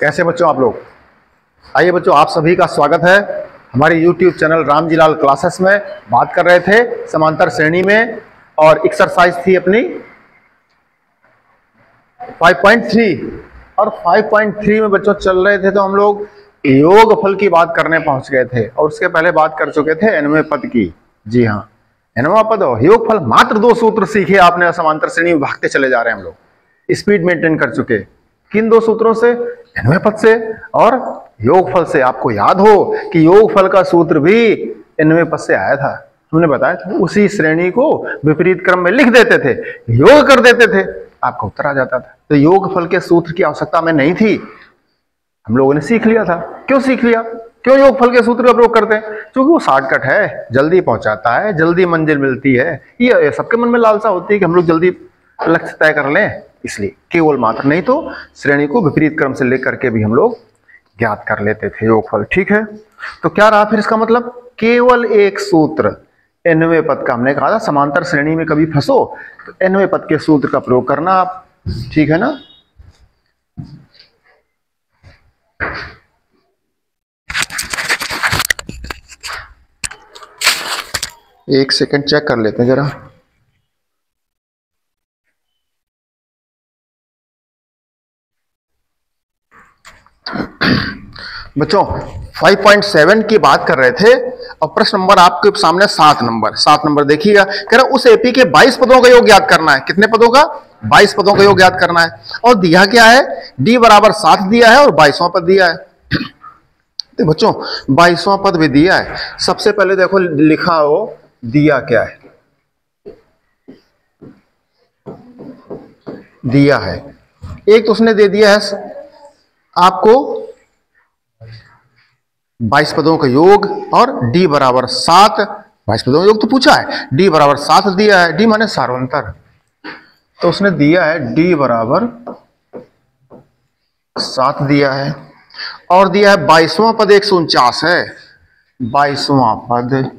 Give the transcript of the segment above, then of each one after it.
कैसे बच्चों आप लोग। आइए बच्चों, आप सभी का स्वागत है हमारे YouTube चैनल रामजीलाल क्लासेस में। बात कर रहे थे समांतर श्रेणी में और एक्सरसाइज थी अपनी 5.3 और 5.3 में बच्चों चल रहे थे तो हम लोग योगफल की बात करने पहुंच गए थे और उसके पहले बात कर चुके थे nवें पद की। जी हाँ, nवां पद और योगफल। मात्र 2 सूत्र सीखे आपने, समांतर श्रेणी में भागते चले जा रहे हैं हम लोग, स्पीड मेंटेन कर चुके। किन 2 सूत्रों से? nवें पद से और योगफल से। आपको याद हो कि योगफल का सूत्र भी nवें पद से आया था, हमने बताया था। उसी श्रेणी को विपरीत क्रम में लिख देते थे, योग कर देते थे, आपका उत्तर आ जाता था। तो योगफल के सूत्र की आवश्यकता में नहीं थी, हम लोगों ने सीख लिया था। क्यों सीख लिया? क्यों योगफल के सूत्र का प्रयोग करते हैं? क्योंकि वो शॉर्टकट है, जल्दी पहुंचाता है, जल्दी मंजिल मिलती है। ये सबके मन में लालसा होती है कि हम लोग जल्दी लक्ष्य तय कर लें, इसलिए केवल मात्र, नहीं तो श्रेणी को विपरीत क्रम से लेकर के भी हम लोग ज्ञात कर लेते थे योगफल। ठीक है, तो क्या रहा फिर इसका मतलब? केवल एक सूत्र nवें पद का। हमने कहा था समांतर श्रेणी में कभी फंसो तो nवें पद के सूत्र का प्रयोग करना आप, ठीक है ना। एक सेकंड चेक कर लेते हैं जरा। बच्चों 5.7 की बात कर रहे थे और प्रश्न नंबर आपके सामने 7 नंबर देखिएगा। कह रहा उस एपी के 22 पदों का योग ज्ञात करना है। कितने पदों का? 22 पदों का योग ज्ञात करना है। और दिया क्या है? d बराबर 7 दिया है और 22वां पद दिया है। तो बच्चों 22वां पद भी दिया है। सबसे पहले देखो लिखा हो दिया क्या है। दिया है एक तो उसने दे दिया है आपको 22 पदों का योग और d बराबर 7। 22 पदों का योग तो पूछा है, d बराबर 7 दिया है। d माने सार्वंतर, तो उसने दिया है d बराबर 7 दिया है और दिया है 22वां पद 149 है। 22वां पद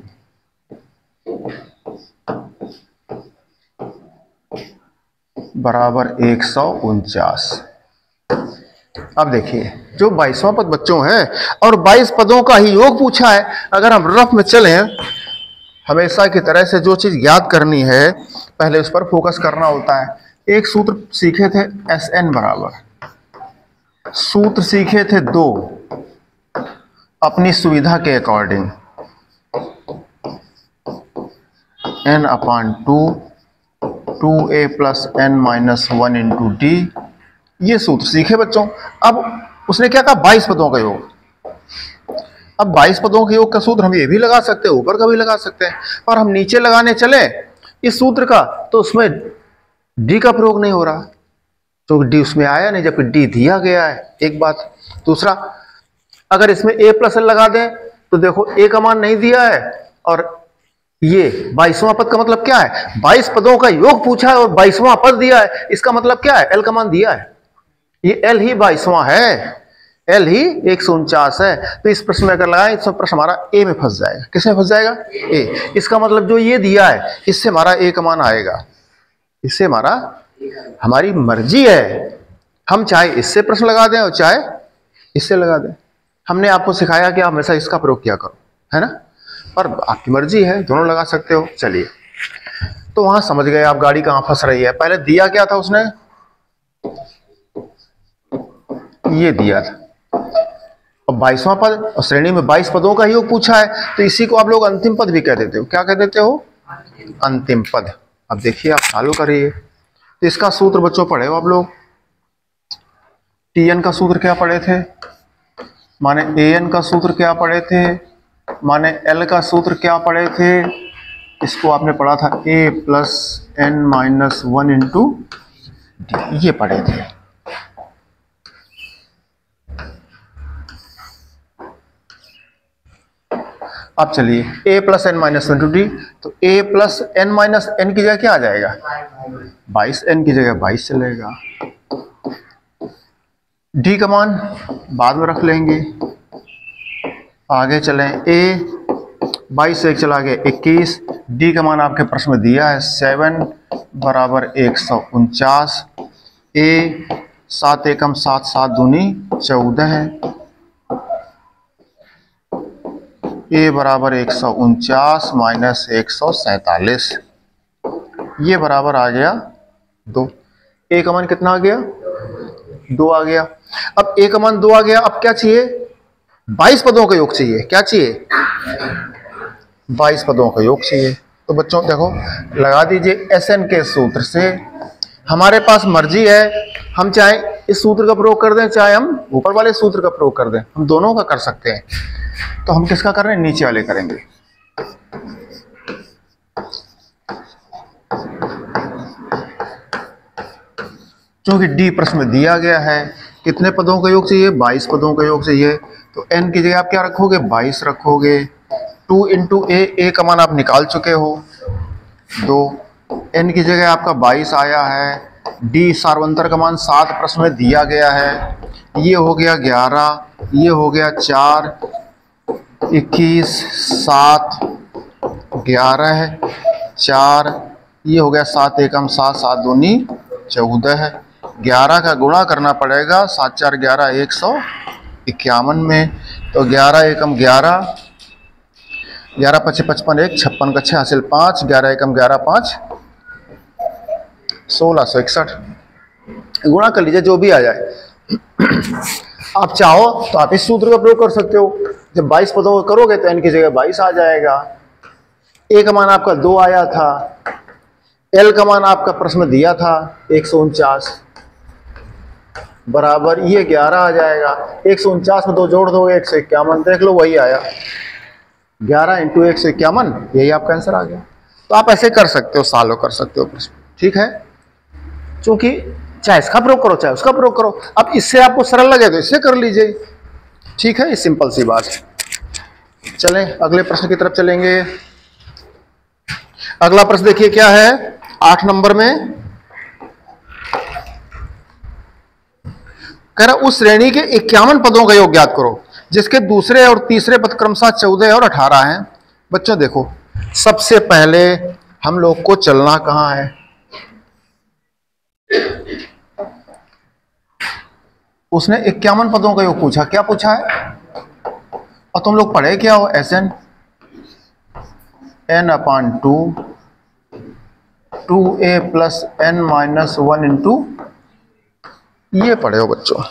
बराबर 149। अब देखिए जो 22वां पद बच्चों है और 22 पदों का ही योग पूछा है। अगर हम रफ में चलें, हमेशा की तरह से जो चीज याद करनी है पहले उस पर फोकस करना होता है। एक सूत्र सीखे थे Sn बराबर, सूत्र सीखे थे 2 अपनी सुविधा के according, n/2 2a + n-1 × d। ये सूत्र सीखे बच्चों। अब उसने क्या कहा? 22 पदों का योग। अब 22 पदों के योग का सूत्र हम ये भी लगा सकते हैं, ऊपर का भी लगा सकते हैं, पर हम नीचे लगाने चले इस सूत्र का तो उसमें d का प्रयोग नहीं हो रहा, तो d उसमें आया नहीं, जबकि d दिया गया है। एक बात। दूसरा, अगर इसमें a + l लगा दें तो देखो a का मान नहीं दिया है और ये 22वां पद का मतलब क्या है? 22 पदों का योग पूछा है और 22वां पद दिया है। इसका मतलब क्या है? l का मान दिया है, ये l ही 22वां है, l ही 149 है। तो इस प्रश्न में अगर लगाएं तो प्रश्न हमारा a में फंस जाएगा। किसमें फंस जाएगा? a। इसका मतलब जो ये दिया है इससे हमारा a का मान आएगा, इससे हमारी मर्जी है, हम चाहे इससे प्रश्न लगा दें और चाहे इससे लगा दें। हमने आपको सिखाया कि आप हमेशा इसका प्रयोग किया करो, है ना, पर आपकी मर्जी है, दोनों लगा सकते हो। चलिए, तो वहां समझ गए आप गाड़ी कहां फंस रही है। पहले दिया क्या था उसने? ये दिया था और 22वां पद और श्रेणी में 22 पदों का योग पूछा है, तो इसी को आप लोग अंतिम पद भी कह देते हो। क्या कह देते हो? अंतिम पद। अब देखिए आप चालू करिए, तो इसका सूत्र बच्चों पढ़े हो आप लोग। Tn का सूत्र क्या पढ़े थे? माने An का सूत्र क्या पढ़े थे? माने L का सूत्र क्या पढ़े थे? इसको आपने पढ़ा था a + n-1 × d, ये पढ़े थे। अब चलिए a + n-1 × d, तो a + n-n की जगह क्या आ जाएगा? 22, n की जगह 22 चलेगा। d का मान बाद में रख लेंगे। आगे चलें, a 22 से 1 चला गया 21। d का मान आपके प्रश्न में दिया है 7 बराबर 149। a 7 एकम 7, 7 दूनी 14 है। ए बराबर 149 माइनस 147, ये बराबर आ गया 2। ए का मान कितना आ गया? 2 आ गया। अब ए का मान 2 आ गया, अब क्या चाहिए? 22 पदों का योग चाहिए। क्या चाहिए? 22 पदों का योग चाहिए। तो बच्चों देखो, लगा दीजिए SN के सूत्र से। हमारे पास मर्जी है, हम चाहे इस सूत्र का प्रयोग कर दें, चाहे हम ऊपर वाले सूत्र का प्रयोग कर दें, हम दोनों का कर सकते हैं। तो हम किसका कर रहे हैं? नीचे वाले करेंगे। क्योंकि डी प्रश्न में दिया गया है कितने पदों का योग चाहिए? 22 पदों का योग चाहिए। तो n की जगह आप क्या रखोगे? 22 रखोगे। 2 इंटू ए का मान आप निकाल चुके हो 2, n की जगह आपका 22 आया है। डी सार्वंतर का मान 7 प्रश्न में दिया गया है। ये हो गया 11, ये हो गया 4, 21, 7, 11, 4, ये हो गया 7 एकम 7, 7 दूनी 14 है। 11 का गुणा करना पड़ेगा, 7 4 11, 151 में। तो 11 एकम 11, 11 5 55, 1 56 का 6 हासिल 5, 11 एकम 11 5, 1661। गुणा कर लीजिए, जो भी आ जाए। आप चाहो तो आप इस सूत्र का प्रयोग कर सकते हो। जब 22 पदों का करोगे तो n की जगह 22 आ जाएगा। ए का मान आपका 2 आया था। एल का मान आपका प्रश्न में दिया था 149, बराबर ये 11 आ जाएगा। 149 में 2 जोड़ दोगे 151, देख लो वही आया। 11 इंटू 151, यही आपका आंसर आ गया। तो आप ऐसे कर सकते हो, सॉल्व कर सकते हो प्रश्न, ठीक है। क्योंकि चाहे इसका प्रयोग करो चाहे उसका प्रयोग करो, अब इससे आपको सरल लगे तो इससे कर लीजिए, ठीक है। ये सिंपल सी बात है। चलें अगले प्रश्न की तरफ चलेंगे। अगला प्रश्न देखिए क्या है 8 नंबर में। कह रहा उस श्रेणी के 51 पदों का योग ज्ञात करो जिसके दूसरे और तीसरे पद क्रमशः 14 और 18 हैं। बच्चों देखो, सबसे पहले हम लोग को चलना कहां है? उसने 51 पदों का योग पूछा। क्या पूछा है? और तुम लोग पढ़े क्या हो? SN n/2 2a plus n minus 1 into, ये पढ़े हो बच्चों,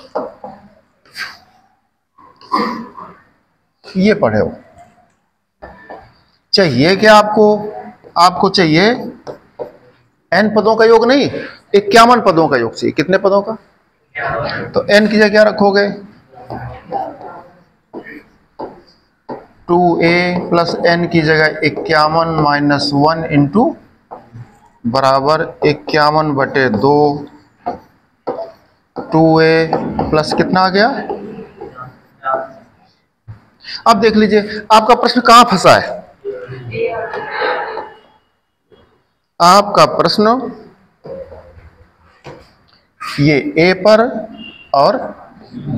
ये पढ़े हो। चाहिए क्या आपको? आपको चाहिए n पदों का योग नहीं, 51 पदों का योग चाहिए। कितने पदों का? तो n की जगह क्या रखोगे? 2a प्लस n की जगह 51 माइनस 1 इंटू बराबर 51/2। 2a प्लस कितना आ गया? अब देख लीजिए आपका प्रश्न कहां फंसा है। आपका प्रश्न ये a पर और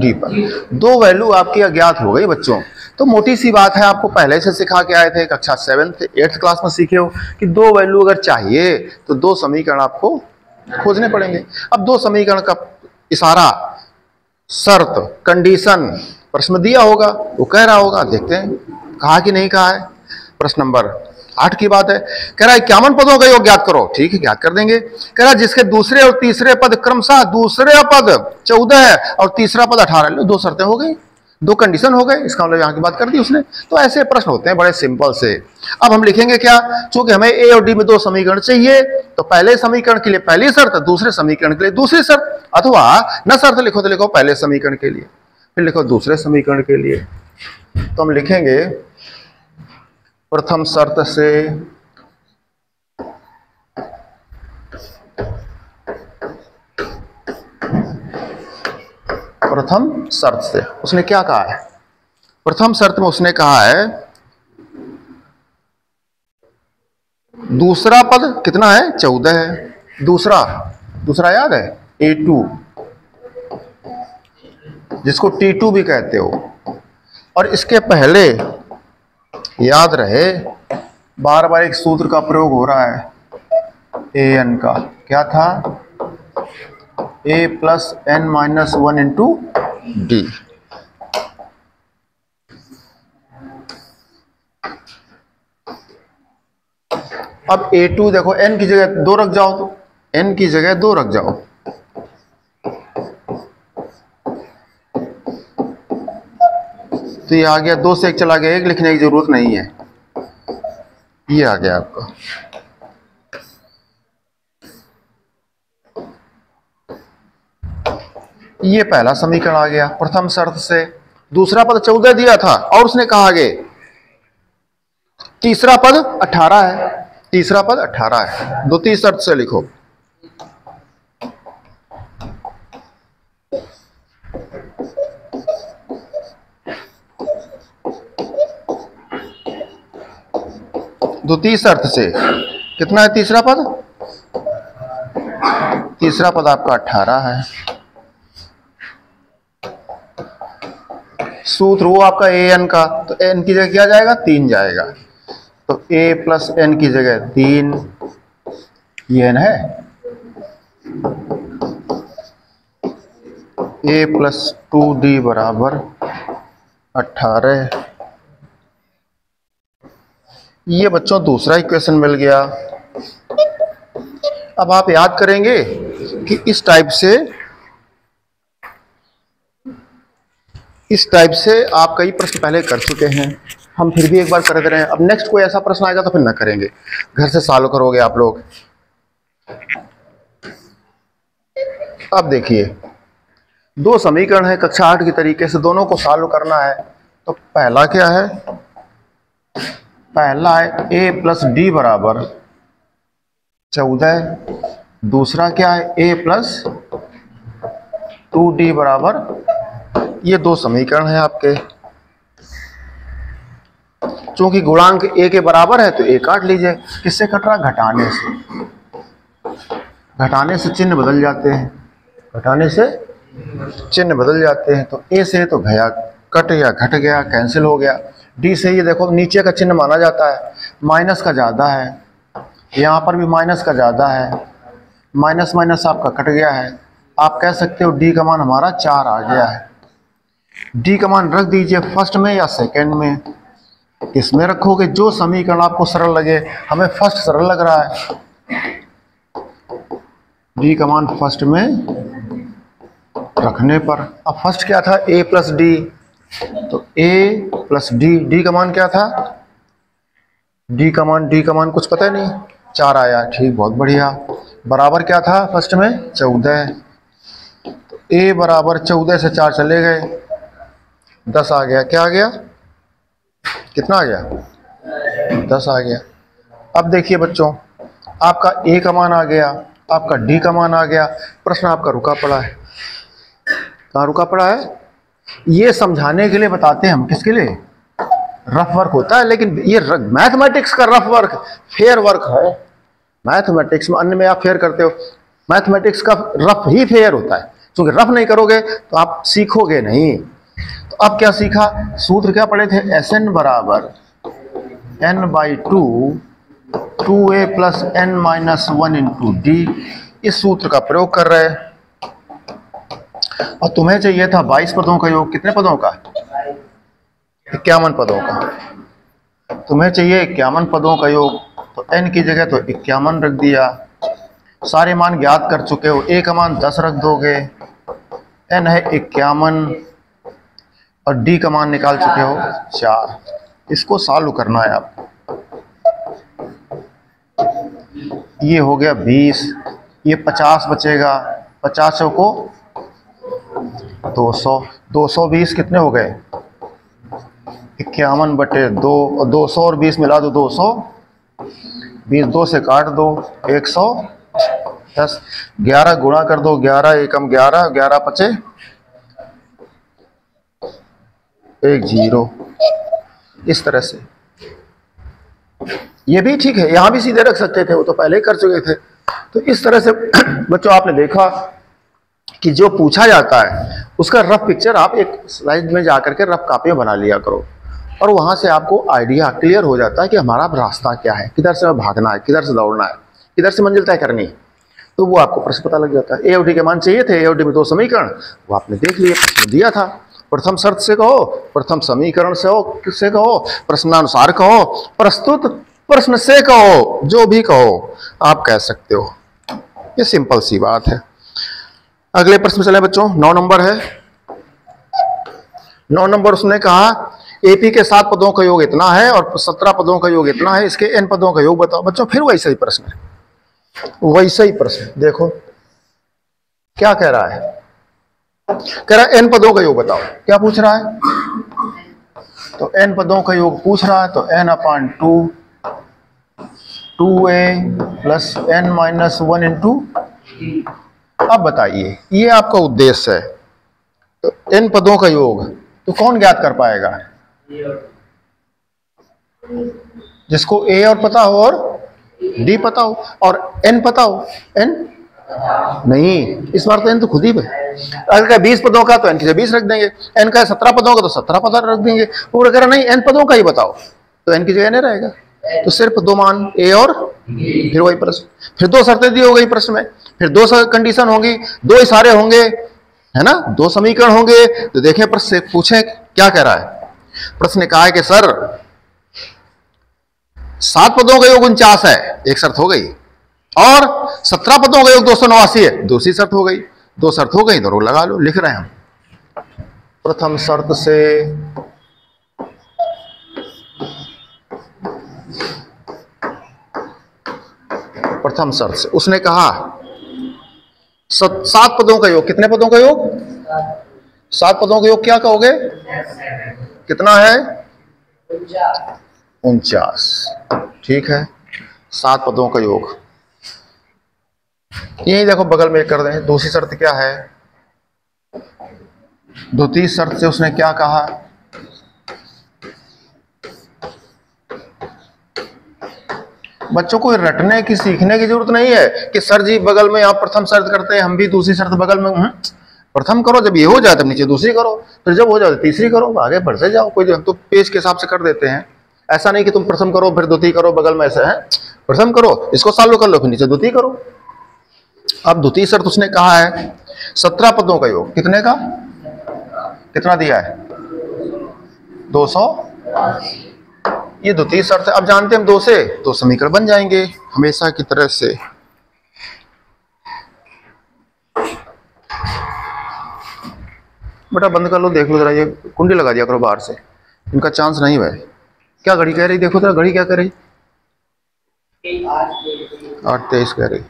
d पर, दो वैल्यू आपकी अज्ञात हो गई बच्चों। तो मोटी सी बात है, आपको पहले से सिखा के आए थे, कक्षा 7th 8th क्लास में सीखे हो कि दो वैल्यू अगर चाहिए तो दो समीकरण आपको खोजने पड़ेंगे। अब दो समीकरण का इशारा, शर्त, कंडीशन प्रश्न में दिया होगा, वो कह रहा होगा, देखते हैं कहा कि नहीं कहा है। प्रश्न नंबर 8 की बात है। कह रहा है 51 पदों का योग ज्ञात करो। ठीक है, ज्ञात कर देंगे। कह रहा है जिसके दूसरे और तीसरे पद क्रमशः, दूसरे पद 14 है और तीसरा पद 18 है। दो शर्तें हो गई, दो कंडीशन हो गए, इसका मतलब यहाँ की बात कर दी उसने। तो ऐसे प्रश्न होते हैं बड़े सिंपल से। अब हम लिखेंगे क्या, चूंकि हमें ए और डी में दो समीकरण चाहिए, तो पहले समीकरण के लिए पहली शर्त, दूसरे समीकरण के लिए दूसरी शर्त, अथवा न शर्त लिखो तो लिखो पहले समीकरण के लिए, फिर लिखो दूसरे समीकरण के लिए। तो हम लिखेंगे प्रथम शर्त से प्रथम शर्त से उसने क्या कहा है, प्रथम शर्त में उसने कहा है दूसरा पद कितना है, 14 है। दूसरा याद है, A2, जिसको T2 भी कहते हो। और इसके पहले याद रहे, बार बार एक सूत्र का प्रयोग हो रहा है AN का। क्या था, A plus N minus one into D. अब A2 देखो, n की जगह 2 रख जाओ, तो n की जगह 2 रख जाओ, तो ये आ गया 2 से 1 चला गया, 1 लिखने की जरूरत नहीं है, ये आ गया आपका। ये पहला समीकरण आ गया प्रथम शर्त से। दूसरा पद 14 दिया था और उसने कहा आगे तीसरा पद 18 है, तीसरा पद 18 है, द्वितीय शर्त से लिखो। द्वितीय शर्त से कितना है तीसरा पद? तीसरा पद आपका 18 है। सूत्र वो आपका ए एन का, तो एन की जगह क्या जाएगा? 3 जाएगा, तो a प्लस एन की जगह 3, ये एन है, a प्लस 2d बराबर 18। ये बच्चों दूसरा इक्वेशन मिल गया। अब आप याद करेंगे कि इस टाइप से आप कई प्रश्न पहले कर चुके हैं, हम फिर भी एक बार कर दे रहे हैं। अब नेक्स्ट कोई ऐसा प्रश्न आएगा तो फिर ना करेंगे, घर से सॉल्व करोगे आप लोग। अब देखिए 2 समीकरण है कक्षा 8 की तरीके से, दोनों को सॉल्व करना है। तो पहला क्या है? पहला है a प्लस डी बराबर 14, दूसरा क्या है? a प्लस 2d बराबर, ये 2 समीकरण है आपके। चूंकि गुणांक a के बराबर है तो a काट लीजिए। किससे कट रहा? घटाने से। घटाने से चिन्ह बदल जाते हैं, घटाने से चिन्ह बदल जाते हैं। तो a से तो गया, कट या घट गया, कैंसिल हो गया। d से ये देखो नीचे का चिन्ह माना जाता है, माइनस का ज़्यादा है, यहाँ पर भी माइनस का ज़्यादा है, माइनस माइनस आपका कट गया है। आप कह सकते हो d का मान हमारा 4 आ गया है। d का मान रख दीजिए फर्स्ट में या सेकंड में, किसमें रखोगे? जो समीकरण आपको सरल लगे। हमें फर्स्ट सरल लग रहा है, d का मान फर्स्ट में रखने पर। अब फर्स्ट क्या था? a प्लस डी, तो a प्लस डी, डी का मान क्या था? डी का मान कुछ पता नहीं, 4 आया, ठीक, बहुत बढ़िया। बराबर क्या था फर्स्ट में? 14, तो a बराबर 14 से 4 चले गए, 10 आ गया। क्या आ गया? कितना आ गया? 10 आ गया। अब देखिए बच्चों, आपका a का मान आ गया, आपका d का मान आ गया, प्रश्न आपका रुका पड़ा है। कहाँ रुका पड़ा है? ये समझाने के लिए बताते हैं हम, किसके लिए? रफ वर्क होता है, लेकिन ये मैथमेटिक्स का रफ वर्क फेयर वर्क है। मैथमेटिक्स में, अन्य में आप फेयर करते हो, मैथमेटिक्स का रफ ही फेयर होता है, क्योंकि रफ नहीं करोगे तो आप सीखोगे नहीं। तो अब क्या सीखा? सूत्र क्या पढ़े थे? Sn बराबर n/2 2a plus n minus 1 into D. इस सूत्र का प्रयोग कर रहे हैं। और तुम्हें चाहिए था 22 पदों का योग। कितने पदों का? 51 पदों का। तुम्हें चाहिए 51 पदों का योग, तो n की जगह तो 51 रख दिया। सारे मान ज्ञात कर चुके हो, a का मान 10 रख दोगे, n है 51 और d का मान निकाल चुके हो 4। इसको सॉल्व करना है आपको। ये हो गया 20, ये 50 बचेगा, 50 को 200, 220 कितने हो गए? 51/2, और 200 और 20 मिला दो 200, 20 2 से काट दो 110, 11 गुणा कर दो, 11 एकम 11, 11 पचे 1 0। इस तरह से ये भी ठीक है, यहां भी सीधे रख सकते थे, वो तो पहले ही कर चुके थे। तो इस तरह से बच्चों आपने देखा कि जो पूछा जाता है उसका रफ पिक्चर आप एक स्लाइड में जाकर के रफ कॉपी में बना लिया करो, और वहां से आपको आइडिया क्लियर हो जाता है कि हमारा रास्ता क्या है, किधर से भागना है, किधर से दौड़ना है, किधर से मंजिल तय करनी है। तो वो आपको प्रश्न पता लग जाता है। ए और डी के मान चाहिए थे, ए और डी में 2 समीकरण, वो आपने देख लिए, प्रश्न दिया था। प्रथम शर्त से कहो, प्रथम समीकरण से हो, किससे कहो, प्रश्नानुसार कहो, प्रस्तुत प्रश्न से कहो, जो भी कहो आप कह सकते हो। ये सिंपल सी बात है। अगले प्रश्न में चले बच्चों, 9 नंबर है। 9 नंबर उसने कहा एपी के 7 पदों का योग इतना है और 17 पदों का योग इतना है, इसके एन पदों का योग बताओ। बच्चों फिर वैसा ही प्रश्न है, वैसा ही प्रश्न। देखो क्या कह रहा है, कह रहा है एन पदों का योग बताओ। क्या पूछ रहा है, तो एन पदों का योग पूछ रहा है, तो n अपान 2a plus n minus 1 into. अब बताइए, ये आपका उद्देश्य है, तो n पदों का योग तो कौन ज्ञात कर पाएगा, जिसको a और पता हो और d पता हो और n पता हो। n नहीं, इस बार तो n तो खुद ही है। अगर 20 पदों का तो n की जगह 20 रख देंगे, n का 17 पदों का तो 17 पद रख देंगे। वो अगर नहीं n पदों का ही बताओ तो n की जगह n रहेगा। तो सिर्फ 2 मान a और फिर वही प्रश्न, फिर 2 शर्तें दी हो गई प्रश्न में, फिर 2 कंडीशन होंगी, 2 इशारे होंगे, है ना, 2 समीकरण होंगे। तो देखें प्रश्न से पूछें क्या कह रहा है। प्रश्न ने कहा है कि सर 7 पदों का योग 49 है, एक शर्त हो गई, और 17 पदों का योग 289 है, दूसरी शर्त हो गई। 2 शर्त हो गई तो रो लगा लो। लिख रहे हैं हम, प्रथम शर्त से प्रथम शर्त से उसने कहा 7 पदों का योग, कितने पदों का योग, 7 पदों का योग क्या कहोगे, कितना है, 49। ठीक है, 7 पदों का योग। यही देखो बगल में कर दें। दूसरी शर्त क्या है, द्वितीय शर्त से उसने क्या कहा, बच्चों को रटने की सीखने की जरूरत नहीं है कि सर जी बगल में आप प्रथम शर्त करते हैं, हम भी दूसरी शर्त बगल में। प्रथम करो, जब ये हो जाए तब नीचे दूसरी करो, फिर जब हो जाए तीसरी करो, आगे बढ़ते जाओ। कोई तो पेज के हिसाब से कर देते हैं, ऐसा नहीं कि तुम प्रथम करो फिर द्वितीय करो बगल में, ऐसा है। प्रथम करो, इसको सॉल्व कर लो, फिर नीचे द्वितीय करो। अब द्वितीय शर्त उसने कहा है 17 पदों का योग, कितने का, कितना दिया है, 200। ये द्वितीय शर्त है। अब जानते हैं हम 2 से तो समीकरण बन जाएंगे हमेशा की तरह से। बेटा बंद कर लो, देख लो जरा, ये कुंडी लगा दिया करो बाहर से, इनका चांस नहीं है। क्या घड़ी कह रही, देखो जरा घड़ी क्या कह रही, 8:23 कह रही।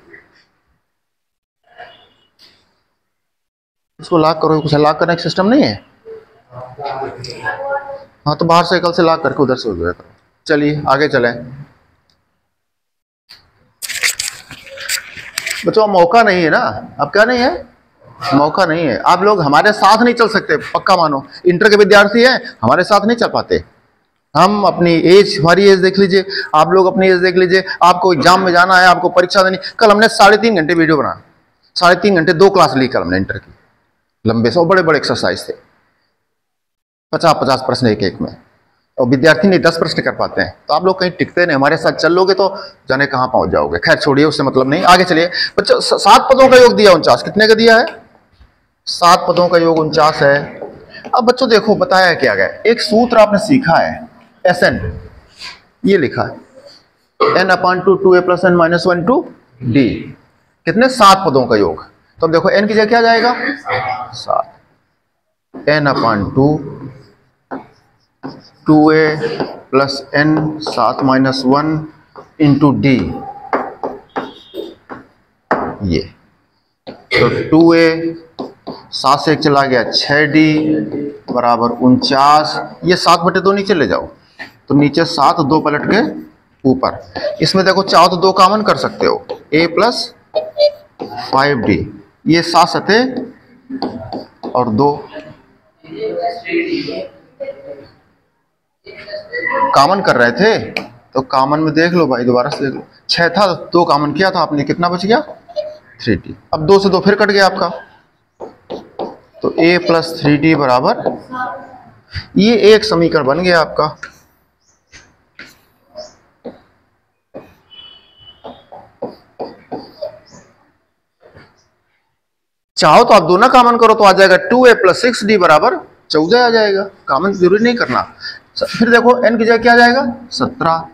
इसको लॉक करो, कुछ लॉक करने का सिस्टम नहीं है। हाँ तो बाहर से कल से लॉक करके उधर से उधर करो। चलिए आगे चलें बच्चों, मौका नहीं है ना, अब क्या नहीं है, मौका नहीं है। आप लोग हमारे साथ नहीं चल सकते, पक्का मानो। इंटर के विद्यार्थी हैं, हमारे साथ नहीं चल पाते। हम अपनी एज, हमारी एज देख लीजिए, आप लोग अपनी एज देख लीजिए। आपको एग्जाम में जाना है, आपको परीक्षा देनी। कल हमने 3.5 घंटे वीडियो बना, 3.5 घंटे 2 क्लास ली कल हमने इंटर की, लंबे से, बड़े बड़े एक्सरसाइज थे, 50-50 प्रश्न एक एक में, और विद्यार्थी नहीं 10 प्रश्न कर पाते हैं। तो आप लोग कहीं टिकते नहीं, हमारे साथ चल लोगे तो जाने कहाँ पहुंच जाओगे। खैर छोड़िए, उससे मतलब नहीं, आगे चलिए बच्चों। 7 पदों का योग दिया 49, कितने का दिया है, 7 पदों का योग 49 है। अब बच्चों देखो बताया क्या गया, एक सूत्र आपने सीखा है, SN, ये लिखा है n/2 2a + n - 1 × d, कितने, 7 पदों का योग। तो अब देखो n की जगह क्या जाएगा, 7, n/2 2a + n 7 - 1 × d, ये तो 2a 7 से 1 चला गया, 6d बराबर 49। ये 7/2 नीचे ले जाओ, तो नीचे 7, 2 पलट के ऊपर। इसमें देखो चाहो तो 2 कॉमन कर सकते हो, a + 5d, ये 7 सते और 2 कॉमन कर रहे थे, तो कॉमन में देख लो भाई, दोबारा से देख लो, 6 था, 2 कॉमन किया था आपने, कितना बच गया, 3d। अब 2 से 2 फिर कट गया आपका, तो a + 3d बराबर, ये एक समीकरण बन गया आपका। चाहो तो आप दोनों कॉमन करो तो आ जाएगा 2a + 6d बराबर 14 आ जाएगा, कॉमन जरूरी नहीं करना। फिर देखो n की जगह क्या आ जाएगा 17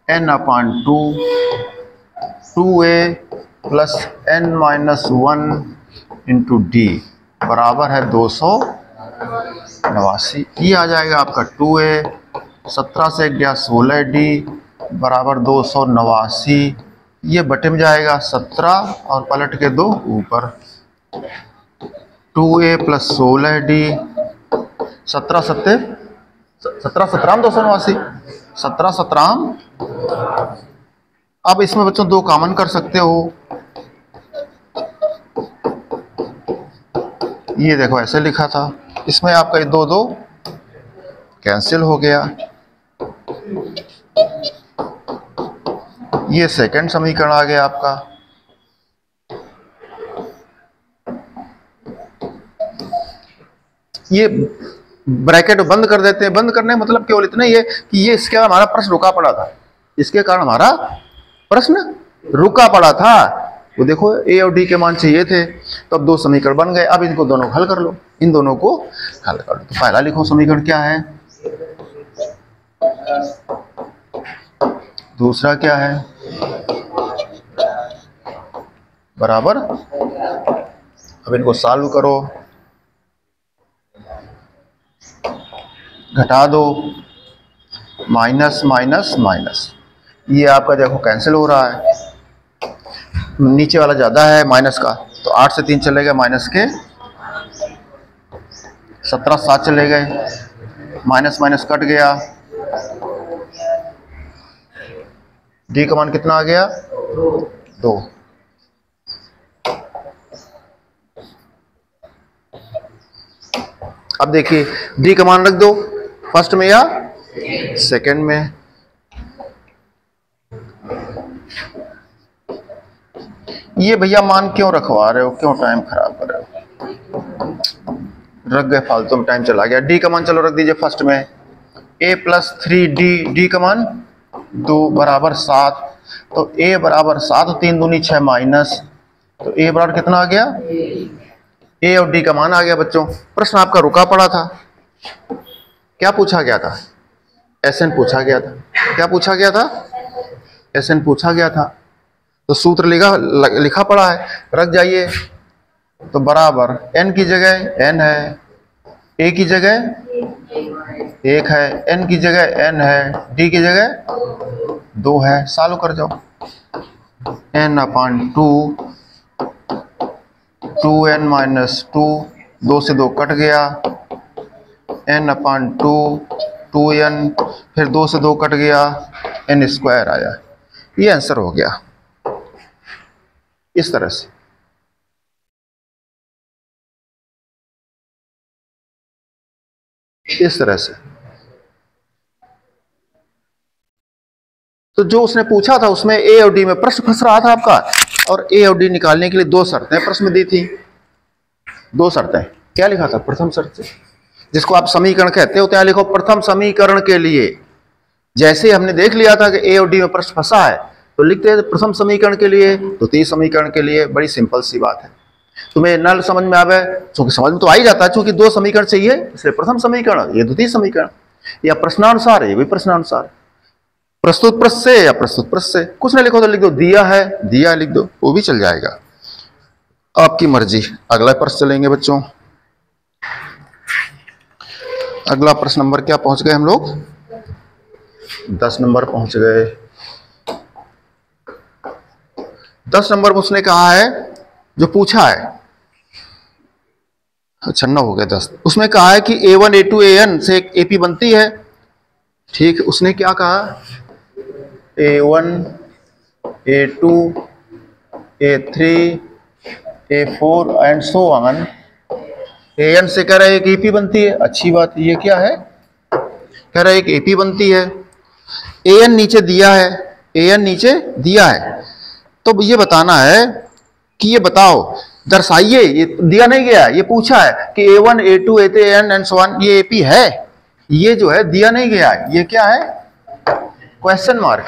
n/2 2a + n-1 into D बराबर है 289। ये आ जाएगा आपका 2a, 17 से गया 16d बराबर 289। ये बटे में जाएगा 17 और पलट के 2 ऊपर 2a + 16d 17 17 289 17 17। अब इसमें बच्चों 2 कॉमन कर सकते हो, ये देखो ऐसे लिखा था, इसमें आपका 2 2 कैंसिल हो गया। ये सेकंड समीकरण आ गया आपका। ये ब्रैकेट बंद कर देते हैं। बंद करने मतलब केवल इतना ही है कि ये इसके कारण हमारा प्रश्न रुका पड़ा था, इसके कारण हमारा प्रश्न रुका पड़ा था। वो देखो a और d के मान चाहिए थे, तो अब 2 समीकरण बन गए। अब इनको दोनों को हल कर लो, इन दोनों को हल कर लो। तो पहला लिखो समीकरण क्या है, दूसरा क्या है, बराबर। अब इनको सॉल्व करो, घटा दो, माइनस माइनस माइनस, ये आपका देखो कैंसिल हो रहा है, नीचे वाला ज़्यादा है माइनस का, तो 8 से 3 चले गए माइनस के, 17 7 चले गए, माइनस माइनस कट गया, डी का मान कितना आ गया 2। अब देखिए डी का मान रख दो फर्स्ट में या सेकंड में। ये भैया मान क्यों रखवा रहे हो, क्यों टाइम खराब कर रहे हो, रख गए फालतू में, टाइम चला गया। डी का मान चलो रख दीजिए फर्स्ट में, a + 3d, डी का मान 2 बराबर 7, तो a बराबर 7, 3 दूनी 6 माइनस, तो a बराबर कितना आ गया, a और d का मान आ गया। बच्चों प्रश्न आपका रुका पड़ा था, क्या पूछा गया था, SN पूछा गया था। क्या पूछा गया था, SN पूछा गया था, तो सूत्र लिखा पड़ा है, रख जाइए। तो बराबर n की जगह n है, a की जगह 1 है, n की जगह n है, d की जगह 2 है। सॉल्व कर जाओ, n/2 2n-2, 2 से 2 कट गया, n/2 2n, फिर 2 से 2 कट गया, n² आया। ये आंसर हो गया इस तरह से। इस तरह से तो जो उसने पूछा था उसमें a और d में प्रश्न फंस रहा था आपका, और a और d निकालने के लिए 2 शर्तें प्रश्न में दी थी। 2 शर्तें क्या लिखा था, प्रथम शर्त से, जिसको आप समीकरण कहते हो, तो यहां लिखो प्रथम समीकरण के लिए। जैसे हमने देख लिया था कि a और d में प्रश्न फंसा है, तो लिखते हैं प्रथम समीकरण के लिए, द्वितीय समीकरण के लिए। बड़ी सिंपल सी बात है, तुम्हें न समझ में आवे, क्योंकि समझ में तो आ ही जाता है, क्योंकि 2 समीकरण चाहिए, इसलिए प्रथम समीकरण, ये द्वितीय समीकरण, या प्रश्नानुसार है, ये भी प्रश्नानुसार, प्रस्तुत प्रश्न से या प्रस्तुत प्रश्न से। कुछ नहीं लिखो तो लिख दो दिया है, दिया लिख दो, वो भी चल जाएगा, आपकी मर्जी। अगला प्रश्न चलेंगे बच्चों। अगला प्रश्न नंबर क्या पहुंच गए हम लोग, 10 नंबर पहुंच गए। 10 नंबर में उसने कहा है, जो पूछा है, अच्छा 9 हो गए 10। उसमें कहा है कि a1 a2 an से एक AP बनती है, ठीक। उसने क्या कहा, a1 a2 a3 a4 and so on, an से कह रहा है एक AP बनती है, अच्छी बात। ये क्या है, कह रहा है एक AP बनती है, an नीचे दिया है, an नीचे दिया है, तो ये बताना है कि ये बताओ, दर्शाइए, ये दिया नहीं गया, ये पूछा है कि a1 a2 a3 an and so on ये AP है, ये जो है दिया नहीं गया, ये क्या है, क्वेश्चन मार्क,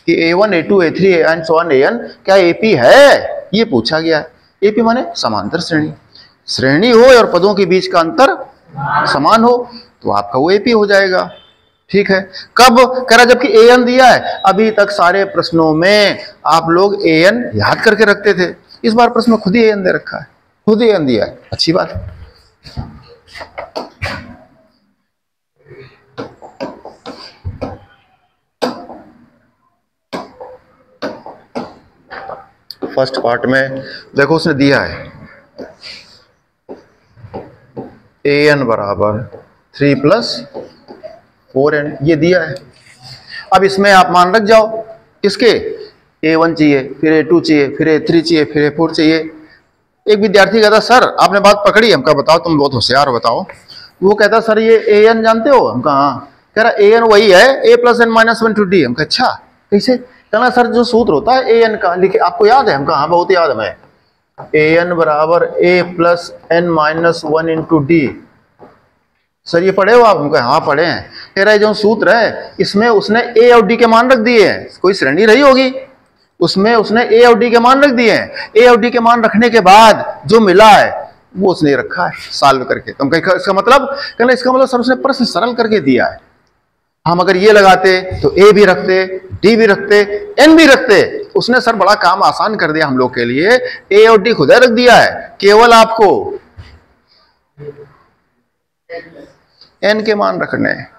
कि a1 a2 a3 and so on an क्या AP है, ये पूछा गया है। एपी माने समांतर श्रेणी, श्रेणी हो और पदों के बीच का अंतर समान हो तो आपका वो एपी हो जाएगा। ठीक है, कब कह रहा जबकि एन दिया है। अभी तक सारे प्रश्नों में आप लोग एन याद करके रखते थे, इस बार प्रश्न में खुद ही एन दे रखा है, खुद ही एन दिया है, अच्छी बात है। फर्स्ट पार्ट में देखो उसने दिया है an बराबर 3 + 4n, ये दिया है। अब इसमें आप मान रख जाओ किसके, a1 चाहिए, फिर a2 चाहिए, फिर a3 चाहिए, फिर a4 चाहिए। एक विद्यार्थी कहता सर आपने बात पकड़ी, हम कहा बताओ, तुम बहुत होशियार हो, बताओ। वो कहता सर ये an जानते हो, हम कहा हाँ। कह रहा an वही है a + n - 1 × d। हम कहा अच्छा कैसे, कहना सर जो सूत्र होता है an का लिखे आपको याद है, हम कहा हाँ बहुत याद है हमें, an बराबर a + n - 1 × d। सर ये पढ़े हो आप, हम कहा हाँ पढ़े हैं। कह रहा है जो सूत्र है इसमें उसने a और d के मान रख दिए हैं, कोई श्रेणी रही होगी उसमें उसने a और d के मान रख दिए हैं, a और d के मान रखने के बाद जो मिला है वो उसने रखा है सॉल्व करके। तो हम कहें इसका मतलब, कहना इसका मतलब सर उसने प्रश्न सरल करके दिया है। हम अगर ये लगाते तो a भी रखते, d भी रखते, n भी रखते, उसने सर बड़ा काम आसान कर दिया हम लोग के लिए। a और d खुद रख दिया है, केवल आपको n के मान रखने हैं।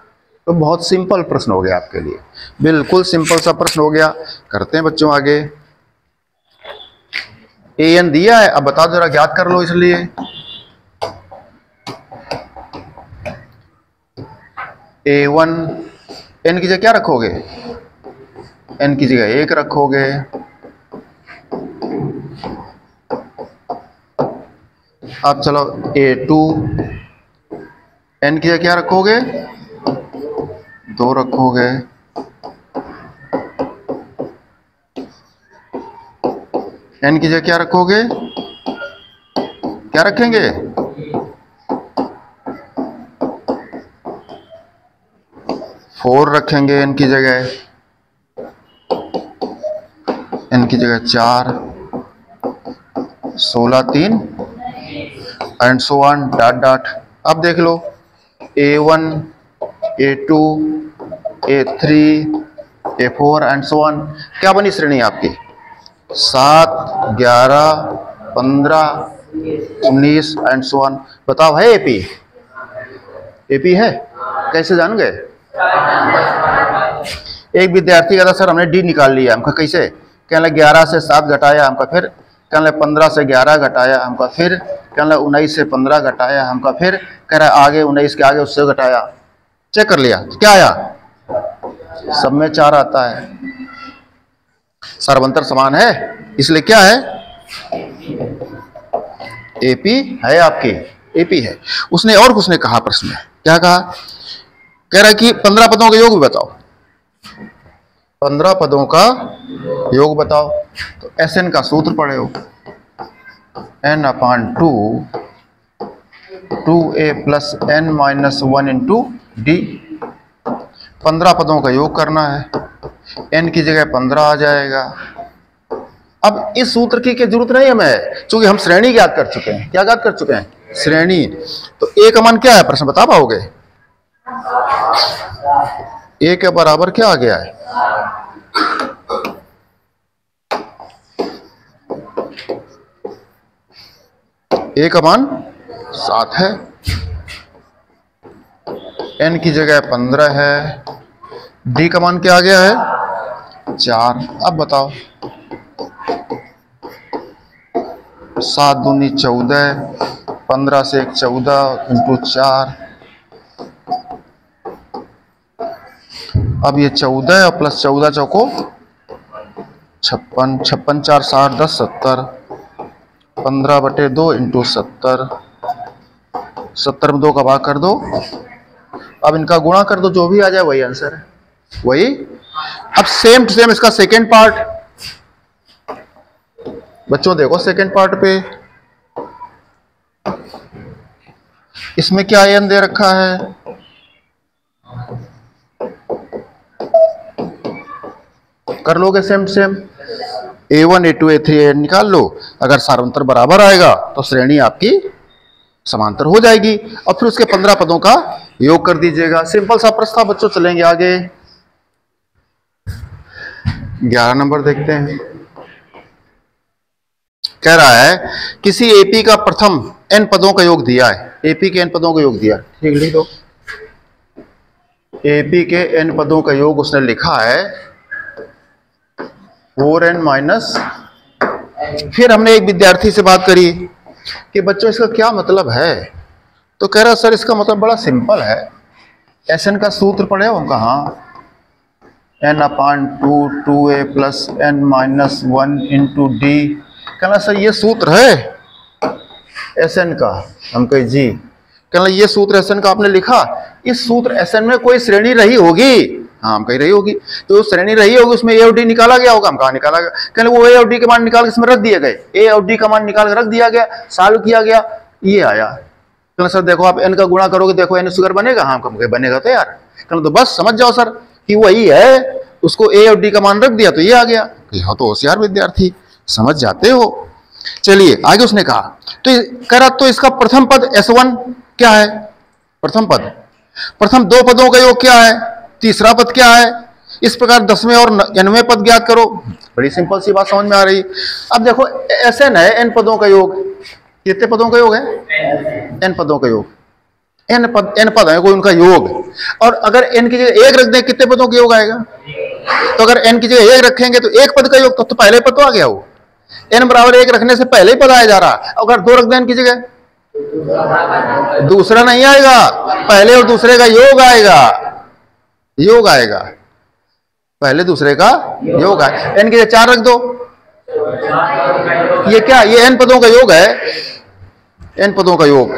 तो बहुत सिंपल प्रश्न हो गया आपके लिए, बिल्कुल सिंपल सा प्रश्न हो गया। करते हैं बच्चों आगे। an दिया है, अब बताओ जरा ज्ञात कर लो। इसलिए a1 n की जगह क्या रखोगे, n की जगह 1 रखोगे। अब चलो a2 n की जगह क्या रखोगे, 2 रखोगे। n की जगह क्या रखोगे, क्या रखेंगे, 4 रखेंगे n की जगह, n की जगह 4, 16 3 and so on dot dot. अब देख लो a1 a2 a3 a4 and so on, क्या बनी श्रेणी आपकी, 7 11 15 19 एंड सो ऑन। बताओ है एपी, एपी है, कैसे जान गए। एक विद्यार्थी कहता सर हमने डी निकाल लिया, हमका कैसे, कहने लगे 11 से 7 घटाया, हमका फिर कहने लगे 15 से 11 घटाया, हमका फिर कहने लगे 19 से 15 घटाया, हमका फिर कह रहा है आगे 19 के आगे उससे घटाया। चेक कर लिया क्या आया, सब में 4 आता है, सर्वांतर समान है, इसलिए क्या है, एपी है आपके, एपी है। उसने और कुछ ने कहा प्रश्न में, क्या कहा, कह रहा है कि 15 पदों का योग भी बताओ, 15 पदों का योग बताओ। तो SN का सूत्र पढ़े हो, n/2 2a + n - 1 × d। 15 पदों का योग करना है, n की जगह 15 आ जाएगा। अब इस सूत्र की जरूरत नहीं हमें, क्योंकि हम श्रेणी ज्ञात कर चुके हैं। क्या ज्ञात कर चुके हैं, श्रेणी। तो a का मान क्या है, प्रश्न बता पाओगे, a के बराबर क्या आ गया है, a का मान 7 है, n की जगह 15 है, d का मान क्या आ गया है 4। अब बताओ 7 दूनी 14, 15 से 1 14 × 4। अब ये 14 और प्लस 14 चौको 56, 56 4 60 10 70, 15/2 × 70, 70 में 2 का भाग कर दो। अब इनका गुणा कर दो, जो भी आ जाए वही आंसर है, वही। अब सेम टू सेम इसका सेकेंड पार्ट, बच्चों देखो सेकेंड पार्ट पे, इसमें क्या n दे रखा है, कर लोगे same to same. A1 A2 A3 AN निकाल लो, अगर सारांतर बराबर आएगा तो श्रेणी आपकी समांतर हो जाएगी, और फिर उसके 15 पदों का योग कर दीजिएगा। सिंपल सा प्रश्न था बच्चों। चलेंगे आगे, 11 नंबर देखते हैं। कह रहा है किसी एपी का प्रथम n पदों का योग दिया है, एपी के n पदों का योग दिया, ठीक लिख दो। एपी के n पदों का योग उसने लिखा है 4n माइनस। फिर हमने एक विद्यार्थी से बात करी कि बच्चों इसका क्या मतलब है, तो कह रहा सर इसका मतलब बड़ा सिंपल है, Sn का सूत्र पढ़े हो? उनका हाँ, n/2 2a plus n minus 1 into D. कहना सर ये सूत्र है Sn का? हम कहे जी। कहना ये सूत्र Sn का आपने लिखा, इस सूत्र Sn में कोई श्रेणी रही होगी? हाँ हम कही रही होगी। तो श्रेणी रही होगी, उसमें ए और डी निकाला गया होगा। हम कहा निकाला गया। कहने वो ए और डी के मान निकाल के इसमें रख दिए गए, ए और डी का मान निकाल के रख दिया गया, सॉल्व किया गया, ये आया। कहना सर देखो आप n का गुणा करोगे, देखो n स्क्वायर बनेगा। हाँ हम कहे बनेगा तो यार। कहना तो बस समझ जाओ सर कि वही है, उसको ए और डी का मान रख दिया तो ये आ गया। हाँ तो होशियार विद्यार्थी, समझ जाते हो। चलिए आगे उसने कहा, तो कह रहा तो इसका प्रथम पद S1 क्या है? प्रथम पद, प्रथम दो पदों का योग क्या है? तीसरा पद क्या है? इस प्रकार 10वें और 9वें पद ज्ञात करो। बड़ी सिंपल सी बात समझ में आ रही। अब देखो Sn है n पदों का योग, कितने पदों का योग है? n पदों का योग, n पद है कोई उनका योग, और अगर n की जगह 1 रख दें कितने पदों का योग आएगा? तो अगर n की जगह 1 रखेंगे तो 1 पद का योग, तो पहले पद तो आ गया वो। n बराबर 1 रखने से पहले ही पद आया जा रहा। अगर 2 रख दें n की जगह, दूसरा नहीं आएगा, पहले और दूसरे का योग आएगा, योग आएगा, पहले दूसरे का योग आएगा। n की जगह 4 रख दो, ये क्या? ये n पदों का योग है, n पदों का योग।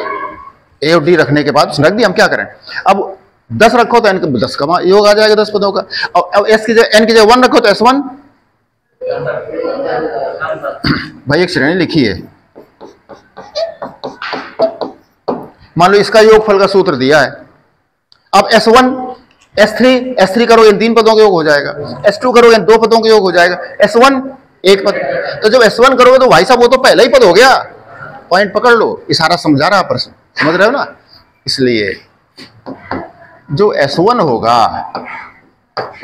ए और डी रखने के बाद रख दिया, हम क्या करें? अब 10 रखो तो n का 10 का योग आ जाएगा, 10 पदों का। और अब s की जगह n की जगह 1 रखो तो S1। भाई एक श्रेणी लिखी है, मान लो इसका योगफल का सूत्र दिया है। अब S1 S3 करोगे इन 3 पदों का योग हो जाएगा, S2 करोगे इन 2 पदों का योग हो जाएगा, S1 1 पद। तो जब S1 करोगे तो भाई साहब वो तो पहला ही पद हो गया। पॉइंट पकड़ लो, इशारा समझा रहा प्रश्न, समझ रहे हो ना? इसलिए जो S1 होगा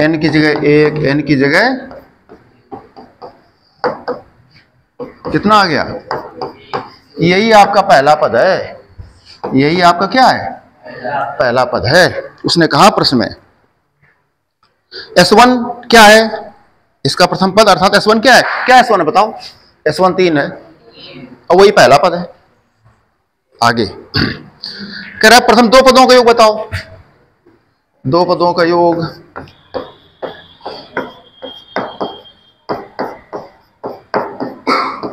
n की जगह 1, n की जगह कितना आ गया? यही आपका पहला पद है, यही आपका क्या है? पहला पद है। उसने कहा प्रश्न में S1 क्या है? इसका प्रथम पद अर्थात S1 क्या है? क्या S1 है बताओ? S1 3 है और वही पहला पद है। आगे कह रहा है प्रथम 2 पदों का योग बताओ। 2 पदों का योग,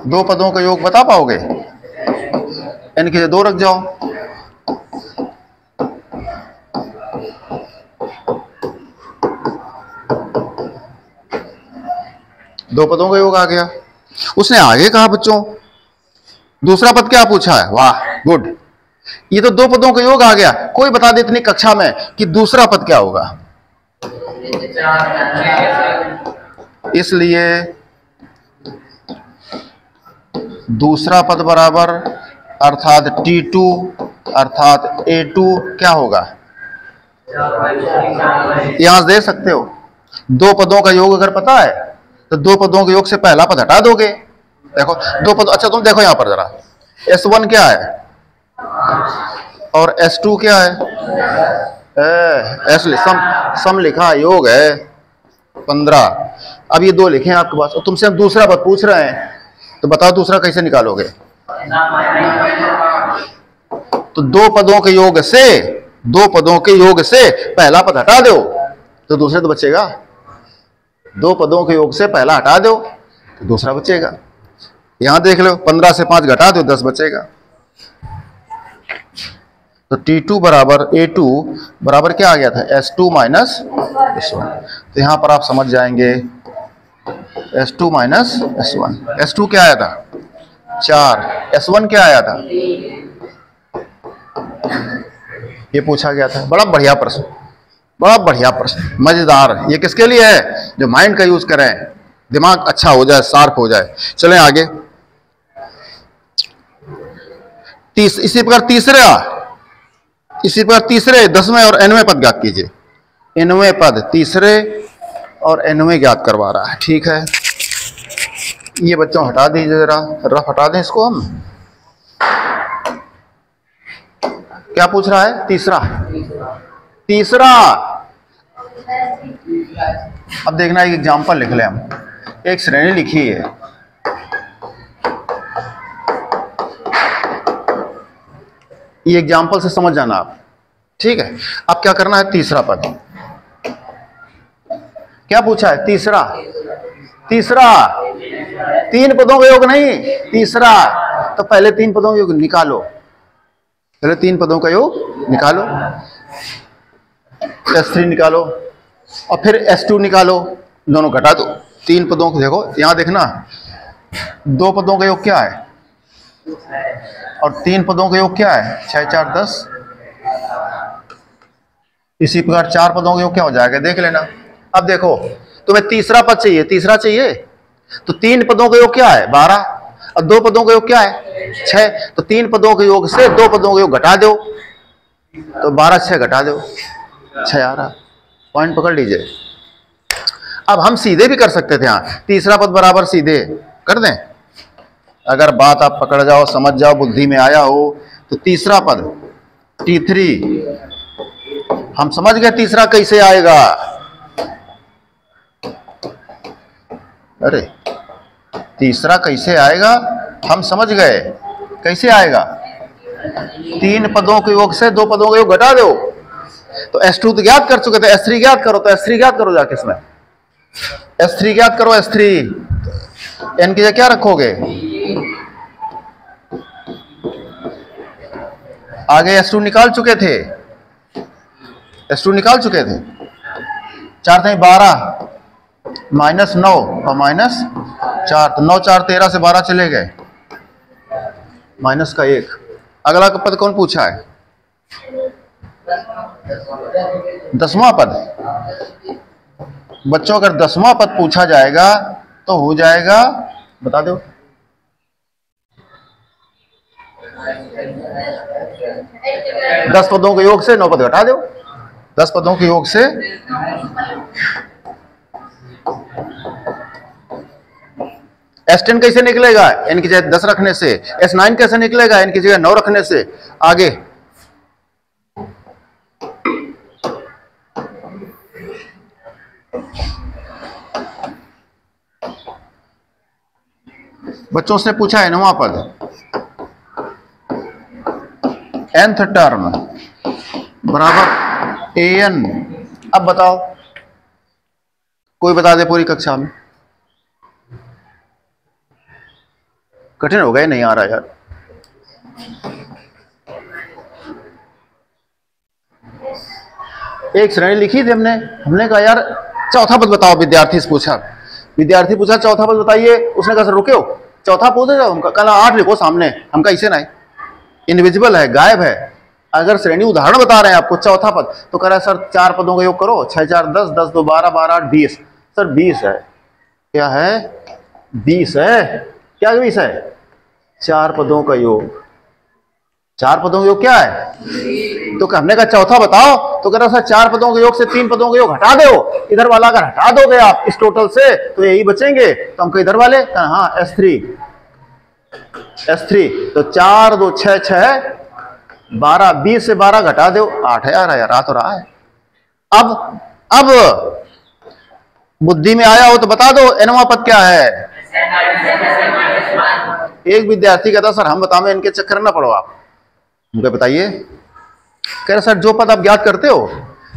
दो पदों का योग बता पाओगे? n की जगह 2 रख जाओ, दो पदों का योग आ गया। उसने आगे कहा बच्चों दूसरा पद क्या पूछा है? वाह गुड, ये तो 2 पदों का योग आ गया। कोई बता दे इतनी कक्षा में कि दूसरा पद क्या होगा? इसलिए दूसरा पद बराबर अर्थात T2 अर्थात A2 क्या होगा? यहां दे सकते हो 2 पदों का योग अगर पता है तो 2 पदों के योग से पहला पद हटा दोगे। देखो 2 पद, अच्छा तुम देखो यहां पर जरा, S1 क्या है और S2 क्या है? सम लिखा, योग है 15। अब ये 2 लिखे हैं आपके पास और तुमसे हम दूसरा पद पूछ रहे हैं, तो बताओ दूसरा कैसे निकालोगे? तो 2 पदों के योग से, 2 पदों के योग से पहला पद हटा दो तो दूसरा तो बचेगा। 2 पदों के योग से पहला हटा दो तो दूसरा बचेगा। यहां देख लो 15 से 5 घटा दो 10 बचेगा। तो T2 बराबर A2 बराबर क्या आ गया था? S2 minus S1। तो यहां पर आप समझ जाएंगे S2 माइनस S1। S2 क्या आया था? 4। S1 क्या आया था? ये पूछा गया था। बड़ा बढ़िया प्रश्न, बड़ा बढ़िया प्रश्न, मजेदार। ये किसके लिए है? जो माइंड का यूज करें, दिमाग अच्छा हो जाए, शार्प हो जाए। चलें आगे। इसी प्रकार तीसरे 10वें और nवें पद ज्ञात कीजिए। nवें पद तीसरे और nवें ज्ञात करवा रहा है। ठीक है, ये बच्चों हटा दीजिए, जरा रफ हटा दें इसको हम। क्या पूछ रहा है? तीसरा। अब देखना, एक एग्जांपल लिख लें हम। एक श्रेणी लिखी है, ये एग्जांपल से समझ जाना आप। ठीक है, अब क्या करना है? तीसरा पद क्या पूछा है? तीसरा। तीन पदों का योग नहीं, तीसरा। तो पहले तीन पदों का योग निकालो, S3 निकालो और फिर S2 निकालो, दोनों घटा दो। तीन पदों को देखो, यहां देखना, दो पदों का योग क्या है और तीन पदों का योग क्या है? 6 4 10। इसी प्रकार चार पदों का योग क्या हो जाएगा? देख लेना। अब देखो, तुम्हें तीसरा पद चाहिए, तीसरा चाहिए, तो तीन पदों का योग क्या है? 12, और दो पदों का योग क्या है? 6। तो तीन पदों के योग से दो पदों का योग घटा दो, तो 12 6 घटा दो, 6 आ रहा। पॉइंट पकड़ लीजिए। अब हम सीधे भी कर सकते थे, यहां तीसरा पद बराबर सीधे कर दें। अगर बात आप पकड़ जाओ, समझ जाओ, बुद्धि में आया हो, तो तीसरा पद T3, हम समझ गए तीसरा कैसे आएगा। अरे तीसरा कैसे आएगा हम समझ गए, कैसे आएगा? तीन पदों के योग से दो पदों का योग घटा दो। तो S2 तो ज्ञात कर चुके थे, S3 ज्ञात करो। तो S3 ज्ञात करो जाके, इसमें S3 ज्ञात करो। S3 n की जगह क्या रखोगे? आगे S2 निकाल चुके थे, चार थे 12 -9 और -4, तो 9 4 13 से 12 चले गए, -1। अगला पद कौन पूछा है? 10वां पद। बच्चों अगर 10वां पद पूछा जाएगा तो हो जाएगा, बता दो। दस पदों के योग से 9 पद घटा दो, 10 पदों के योग से S10 कैसे निकलेगा? n की जगह 10 रखने से। S9 कैसे निकलेगा? n की जगह 9 रखने से। आगे बच्चों से पूछा है 9वां पद, nth टर्म बराबर an। अब बताओ, कोई बता दे पूरी कक्षा में। कठिन हो गए, नहीं आ रहा यार। एक श्रेणी लिखी थी हमने कहा यार चौथा पद बताओ। विद्यार्थी से पूछा चौथा पद बताइए। उसने कहा सर रुके हो, चौथा पद है हमका, कहना 8 लिखो सामने। हमका इसे नहीं, इनविजिबल है, गायब है। अगर श्रेणी उदाहरण बता रहे हैं आपको, चौथा पद, तो कह रहा है सर 4 पदों का योग करो, 6 4 10, 10 2 12, 12 8 20। सर 20 है। क्या है? 20 है। क्या 20 है? 4 पदों का योग। 4 पदों का योग क्या है? तो हमने कहा चौथा बताओ, तो कह रहा सर 4 पदों के योग से 3 पदों के योग हटा दो। इधर वाला अगर हटा दोगे आप इस टोटल से तो यही बचेंगे। तो हमको इधर वाले, हाँ S3। तो 4 2 6 6 12, 20 से 12 घटा दो, 8 है। यार आ तो रहा है। अब बुद्धि में आया हो तो बता दो nवां पद क्या है? एक विद्यार्थी कहता सर हम बताओ, इनके चक्कर ना पड़ो आप, मुझे बताइए। कह रहे सर जो पद आप ज्ञात करते हो,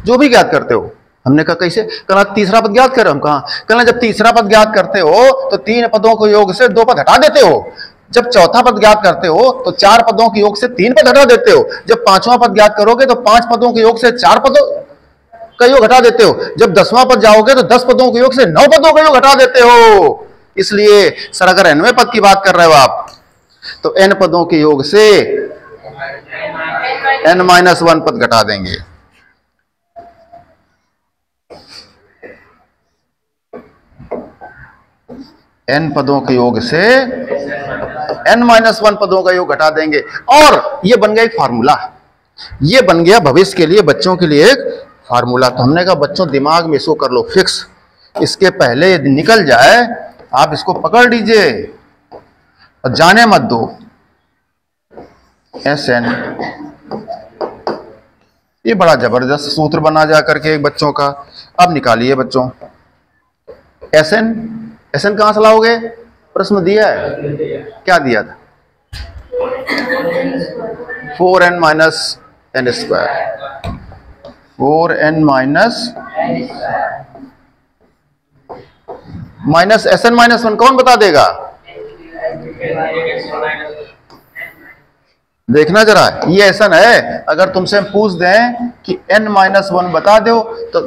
जो भी ज्ञात करते हो। हमने कहा कैसे? कहना तीसरा पद ज्ञात कर। हम कहा, कहना जब तीसरा पद ज्ञात करते हो तो 3 पदों के योग से 2 पद हटा देते हो। जब चौथा पद ज्ञात करते हो तो 4 पदों के योग से 3 पद हटा देते हो। जब 5वां पद ज्ञात करोगे तो 5 पदों के योग से 4 पदों का योग हटा देते हो। जब 10वां पद जाओगे तो 10 पदों के योग से 9 पदों का योग हटा देते हो। इसलिए सर अगर nवें पद की बात कर रहे हो आप, तो n पदों के योग से n-1 पद घटा देंगे। n पदों के योग से n-1 पदों का योग घटा देंगे, और ये बन गया एक फार्मूला। ये बन गया भविष्य के लिए, बच्चों के लिए एक फार्मूला। तो हमने कहा बच्चों दिमाग में इसको कर लो फिक्स, इसके पहले यदि निकल जाए आप इसको पकड़ लीजिए और जाने मत दो। Sn, ये बड़ा जबरदस्त सूत्र बना जा करके एक बच्चों का। अब निकालिए बच्चों Sn कहां से लाओगे? प्रश्न दिया है, क्या दिया था? 4n minus n square, 4n minus Sn-1 कौन बता देगा? देखना जरा, ये Sn है। अगर तुमसे पूछ दें कि n-1 बता दो तो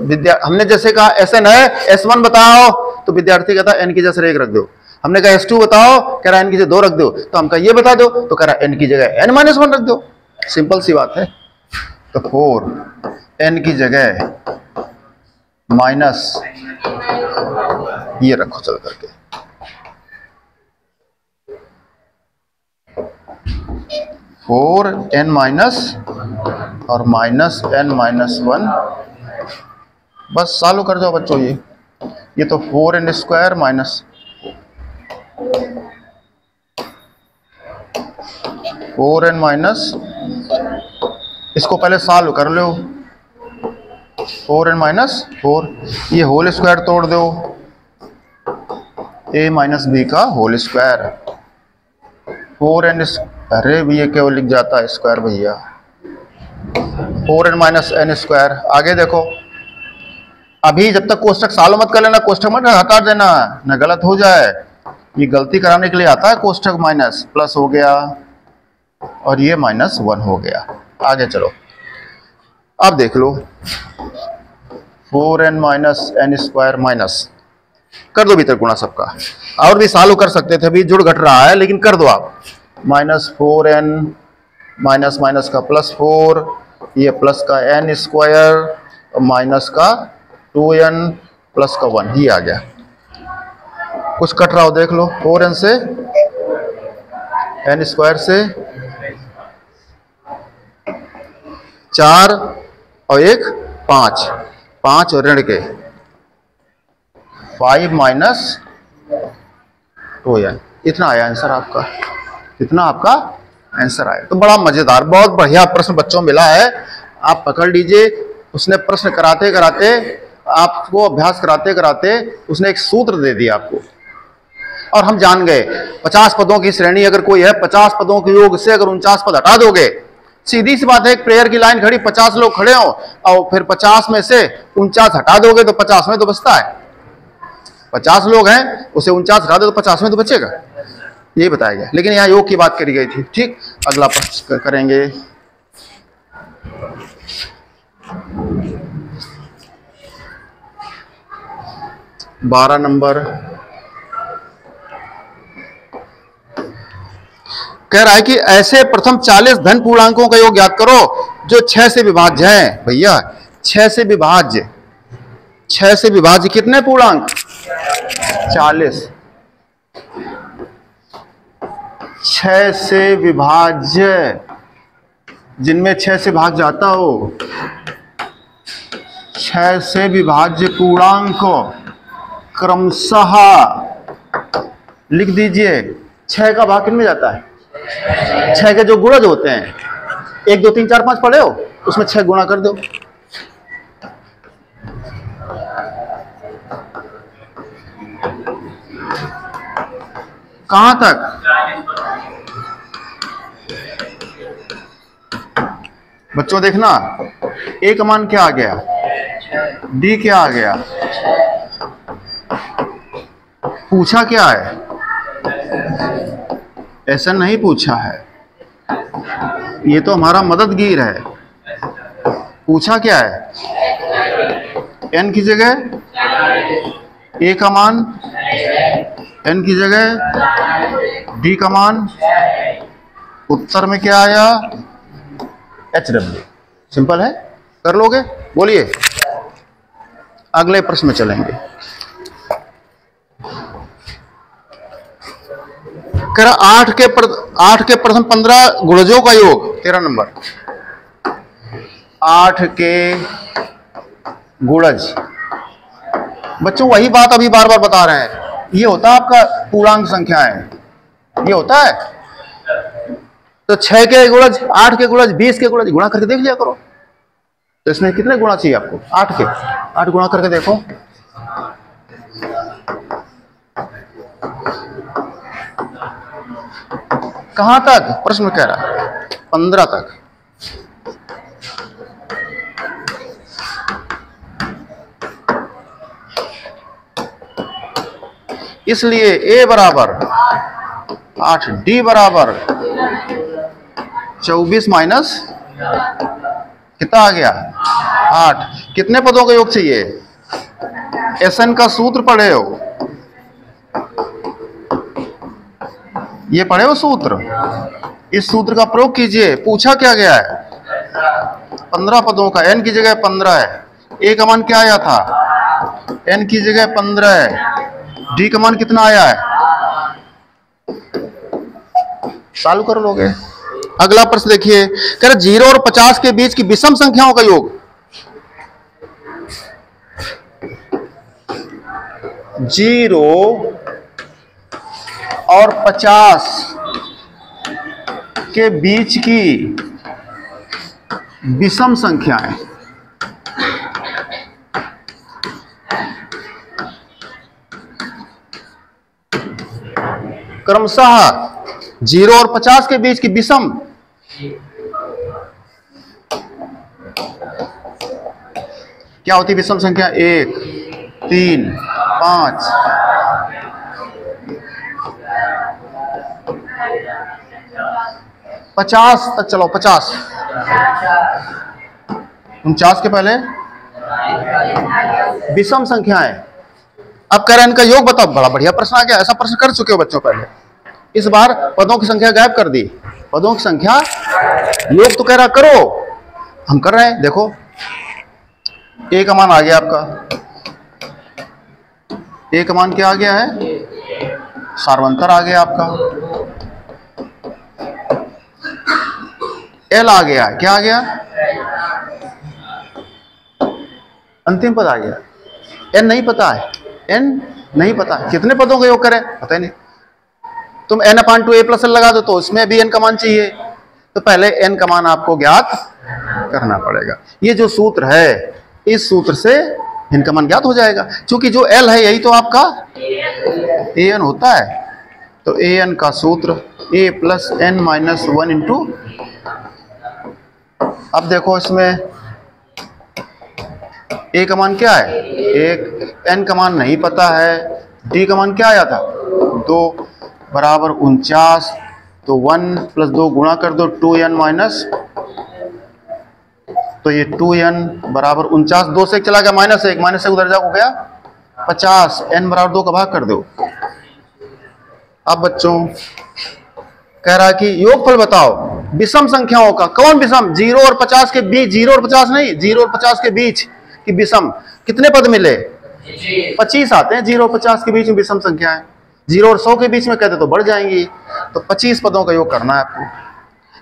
हमने जैसे कहा Sn है, S1 बताओ, तो विद्यार्थी कहता n की जगह 1 रख दो। हमने कहा S2 बताओ, कह रहा n की जगह 2 रख दो। तो हम कहा ये बता दो, तो कह रहा n की जगह n-1 रख दो। सिंपल सी बात है। तो 4n की जगह माइनस ये रखो चल करके, 4n माइनस और माइनस n-1, बस चालू कर जाओ बच्चों। ये तो 4n square minus 4n minus, इसको पहले सॉल्व कर लो। 4n माइनस 4, ये होल स्क्वायर तोड़ दो, a माइनस b का होल स्क्वायर। 4n, अरे भैया क्या लिख जाता है स्क्वायर भैया, 4n माइनस n स्क्वायर। आगे देखो, अभी जब तक कोष्टक सॉल्व मत कर लेना, कोष्टक मत हटा देना न गलत हो जाए। ये गलती कराने के लिए आता है कोष्टक। माइनस प्लस हो गया और ये -1 हो गया। आगे चलो, अब देख लो 4n minus n square minus कर दो भीतर गुणा सबका, और भी सॉल्व कर सकते थे, अभी जुड़ घट रहा है लेकिन कर दो आप। -4n माइनस माइनस का +4, ये प्लस का n स्क्वायर माइनस का 2n प्लस का 1, ये आ गया। कुछ कट रहा हो देख लो, 4n से n स्क्वायर से 4 और 1 5, 5 और ऋण के 5 माइनस 2n, इतना आया आंसर आपका। इतना आपका आंसर आया। तो बड़ा मजेदार, बहुत बढ़िया प्रश्न बच्चों मिला है, आप पकड़ लीजिए। उसने प्रश्न कराते कराते, आपको अभ्यास कराते कराते उसने एक सूत्र दे दिया आपको, और हम जान गए 50 पदों की श्रेणी अगर कोई है, 50 पदों के योग से अगर 49 पद हटा दोगे, सीधी सी बात है, एक प्रेयर की लाइन खड़ी, 50 लोग खड़े हो और फिर 50 में से 49 हटा दोगे तो 50 में तो बचता है। 50 लोग हैं, उसे 49 हटा दो तो 50 में तो बचेगा, यही बताया गया। लेकिन यहाँ योग की बात करी गई थी। ठीक, अगला प्रश्न करेंगे। बारह नंबर कह रहा है कि ऐसे प्रथम 40 धन पूर्णांकों का योग ज्ञात करो जो 6 से विभाज्य हैं। भैया 6 से विभाज्य, 6 से विभाज्य कितने पूर्णांक? 40। 6 से विभाज्य, जिनमें 6 से भाग जाता हो, 6 से विभाज्य पूर्णांक क्रमशः लिख दीजिए। 6 का भाग किनमें जाता है? 6 के जो गुणज होते हैं, 1 2 3 4 5 पढ़े हो, उसमें 6 गुणा कर दो। कहां तक? बच्चों देखना, ए का मान क्या आ गया, डी क्या आ गया, पूछा क्या है? ऐसा नहीं पूछा है, ये तो हमारा मददगीर है। पूछा क्या है? एन की जगह ए का मान, एन की जगह डी का मान, उत्तर में क्या आया? HW। सिंपल है, कर लोगे? बोलिए, अगले प्रश्न में चलेंगे। कह रहा 8 के प्रथम 15 गुणजों का योग 13 नंबर। 8 के गुणज, बच्चों वही बात अभी बार बार बता रहे हैं, ये होता है आपका पूर्णांक संख्याएं, ये होता है। तो 6 के गुणज, 8 के गुणज, 20 के गुणज गुणा करके देख लिया करो। तो इसमें कितने गुणा चाहिए आपको? 8 के। 8 गुणा करके देखो। कहां तक प्रश्न कह रहा है? 15 तक। इसलिए a बराबर 8, d बराबर 24 माइनस कितना आ गया? 8। कितने पदों का योग चाहिए? SN का सूत्र पढ़े हो? ये पढ़े हो सूत्र? इस सूत्र का प्रयोग कीजिए। पूछा क्या गया है? 15 पदों का, n की जगह 15 है। a का मान क्या आया था? n की जगह 15 है। d का मान कितना आया है? चालू कर लोगे। अगला प्रश्न देखिए, कह रहे 0 और 50 के बीच की विषम संख्याओं का योग। 0 और 50 के बीच की विषम संख्याएं। क्रमशः 0 और 50 के बीच की विषम क्या होती है? विषम संख्या 1, 3, 5, 50 तक चलो। 50, 49 के पहले विषम संख्याएं। अब कह रहे हैं इनका योग बताओ। बड़ा बढ़िया प्रश्न आ गया। ऐसा प्रश्न कर चुके हो बच्चों पहले। इस बार पदों की संख्या गायब कर दी। पदों की संख्या, योग तो कह रहा करो, हम कर रहे हैं। देखो a का मान आ गया आपका। a का मान क्या आ गया है? सार्वंतर आ गया आपका। l आ गया। क्या आ गया? अंतिम पद आ गया। n नहीं पता है। n नहीं पता है। कितने पदों का योग करें? पता ही नहीं। तुम n/2a + l लगा दो तो इसमें भी n का मान चाहिए। तो पहले n का मान आपको ज्ञात करना पड़ेगा। ये जो सूत्र है, इस सूत्र से n का मान ज्ञात हो जाएगा। क्योंकि जो l है यही तो आपका an होता है। तो an का सूत्र a + n - 1 × अब देखो इसमें a का मान क्या है? 1। n का मान नहीं पता है। d का मान क्या आया था? 2 बराबर 49। तो 1 + 2 गुणा कर दो, 2n माइनस, तो ये 2n बराबर 49। 2 से 1 चला गया, -1, -1 उधर जा हो गया 50। n बराबर 2 का भाग कर दो। अब बच्चों कह रहा है कि योगफल बताओ विषम संख्याओं का। कौन विषम? 0 और 50 के बीच। 0 और 50 नहीं, 0 और 50 के बीच की विषम। कितने पद मिले? 25 आते हैं 0 और 50 के बीच में विषम संख्याएं। 0 और 100 के बीच में कहते तो बढ़ जाएंगी। तो 25 पदों का योग करना है आपको।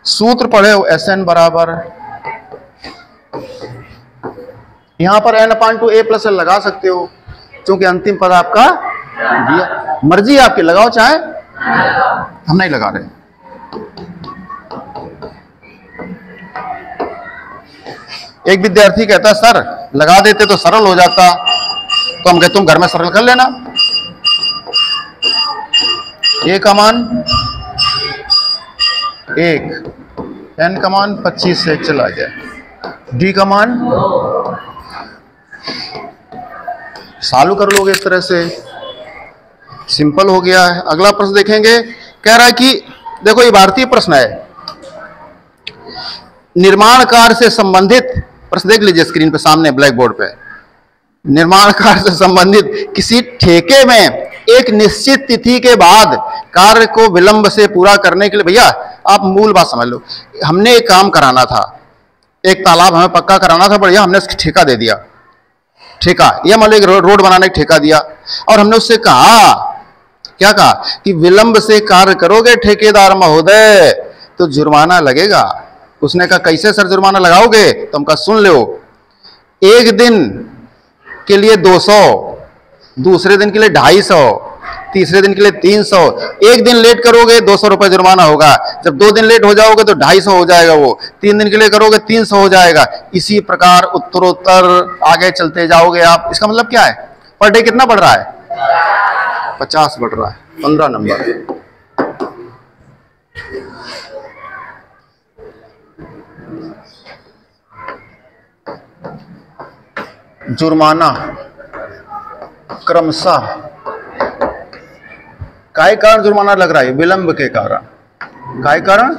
सूत्र पढ़े हो? SN बराबर, यहां पर n/2a + l लगा सकते हो क्योंकि अंतिम पद आपका दिया। मर्जी आपकी, लगाओ चाहे, हम नहीं लगा रहे। एक विद्यार्थी कहता है सर लगा देते तो सरल हो जाता। तो हम कहते तुम घर में सरल कर लेना। a का मान 1, n का मान 25 से 1 चला गया, d का मान चालू कर लोगे इस तरह से, सिंपल हो गया है। अगला प्रश्न देखेंगे। कह रहा है कि देखो ये भारतीय प्रश्न है, निर्माण कार्य से संबंधित प्रश्न देख लीजिए स्क्रीन पे सामने ब्लैक बोर्ड पे। निर्माण कार्य से संबंधित किसी ठेके में एक निश्चित तिथि के बाद कार्य को विलंब से पूरा करने के लिए, भैया आप मूल बात समझ लो, हमने एक काम कराना था, एक तालाब हमें पक्का कराना था, बढ़िया हमने उसकी ठेका दे दिया। ठेका या मान लो एक रोड बनाने का ठेका दिया और हमने उससे कहा क्या कहा कि विलंब से कार्य करोगे ठेकेदार महोदय तो जुर्माना लगेगा। उसने कहा कैसे सर जुर्माना लगाओगे? तो हम कहा सुन लो, एक दिन के लिए 200, दूसरे दिन के लिए 250, तीसरे दिन के लिए 300, एक दिन लेट करोगे 200 रुपए जुर्माना होगा, जब 2 दिन लेट हो जाओगे तो 250 हो जाएगा, वो 3 दिन के लिए करोगे 300 हो जाएगा। इसी प्रकार उत्तरोत्तर आगे चलते जाओगे आप। इसका मतलब क्या है? पर डे कितना बढ़ रहा है? 50 बढ़ रहा है, 15 नंबर। जुर्माना क्रमशः काय कारण जुर्माना लग रहा है? विलंब के कारण। काय कारण?